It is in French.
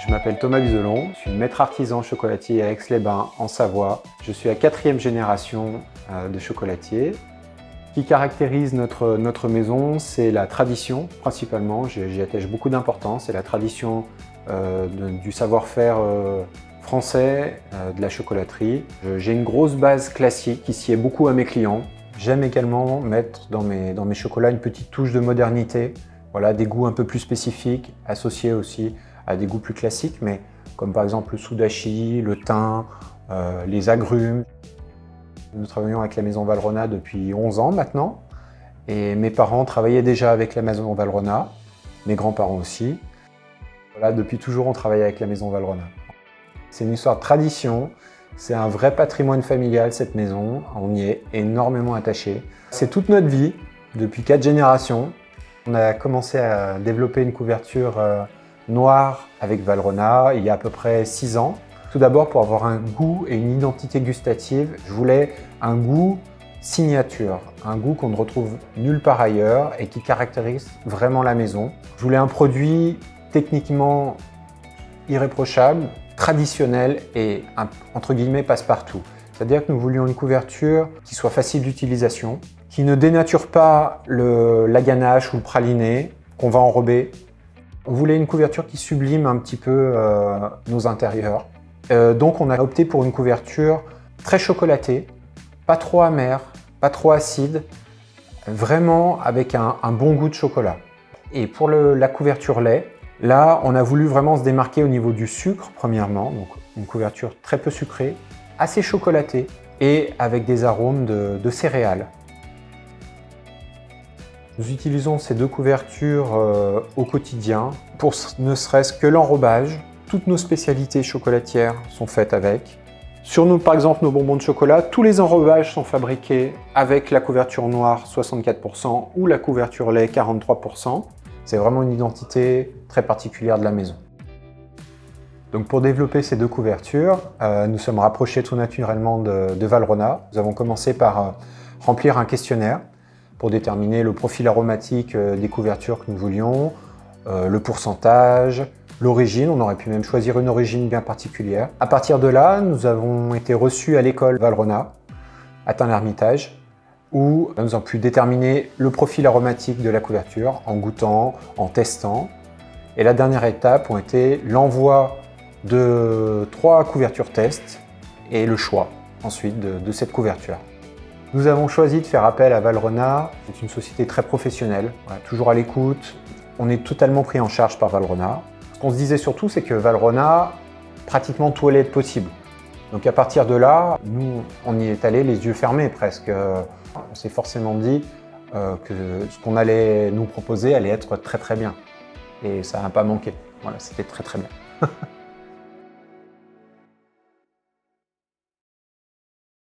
Je m'appelle Thomas Buzelon, je suis maître artisan chocolatier à Aix-les-Bains en Savoie. Je suis la 4e génération de chocolatier. Ce qui caractérise notre maison, c'est la tradition principalement. J'y attache beaucoup d'importance. C'est la tradition du savoir-faire français, de la chocolaterie. J'ai une grosse base classique qui sied beaucoup à mes clients. J'aime également mettre dans mes chocolats une petite touche de modernité. Voilà, des goûts un peu plus spécifiques, associés aussi à des goûts plus classiques, mais comme par exemple le sudachi, le thym, les agrumes. Nous travaillons avec la maison Valrhona depuis 11 ans maintenant. Et mes parents travaillaient déjà avec la maison Valrhona, mes grands-parents aussi. Voilà, depuis toujours, on travaille avec la maison Valrhona. C'est une histoire de tradition, c'est un vrai patrimoine familial cette maison, on y est énormément attaché. C'est toute notre vie, depuis 4 générations. On a commencé à développer une couverture noire avec Valrhona il y a à peu près 6 ans. Tout d'abord, pour avoir un goût et une identité gustative, je voulais un goût signature, un goût qu'on ne retrouve nulle part ailleurs et qui caractérise vraiment la maison. Je voulais un produit techniquement irréprochable, traditionnel et entre guillemets passe-partout. C'est-à-dire que nous voulions une couverture qui soit facile d'utilisation, qui ne dénature pas la ganache ou le praliné qu'on va enrober. On voulait une couverture qui sublime un petit peu nos intérieurs. Donc on a opté pour une couverture très chocolatée, pas trop amère, pas trop acide, vraiment avec un bon goût de chocolat. Et pour la couverture lait, là on a voulu vraiment se démarquer au niveau du sucre premièrement, donc une couverture très peu sucrée, assez chocolatée et avec des arômes de céréales. Nous utilisons ces deux couvertures au quotidien pour ne serait-ce que l'enrobage. Toutes nos spécialités chocolatières sont faites avec. Sur par exemple, nos bonbons de chocolat, tous les enrobages sont fabriqués avec la couverture noire 64% ou la couverture lait 43%. C'est vraiment une identité très particulière de la maison. Donc pour développer ces deux couvertures, nous sommes rapprochés tout naturellement de Valrhona. Nous avons commencé par remplir un questionnaire pour déterminer le profil aromatique des couvertures que nous voulions, le pourcentage, l'origine. On aurait pu même choisir une origine bien particulière. À partir de là, nous avons été reçus à l'école Valrhona, à Tain-l'Hermitage, où nous avons pu déterminer le profil aromatique de la couverture en goûtant, en testant. Et la dernière étape a été l'envoi de 3 couvertures test et le choix ensuite de cette couverture. Nous avons choisi de faire appel à Valrhona. C'est une société très professionnelle, voilà, toujours à l'écoute. On est totalement pris en charge par Valrhona. Ce qu'on se disait surtout, c'est que Valrhona, pratiquement tout allait être possible. Donc à partir de là, nous, on y est allé les yeux fermés presque. On s'est forcément dit que ce qu'on allait nous proposer allait être très très bien. Et ça n'a pas manqué. Voilà, c'était très très bien.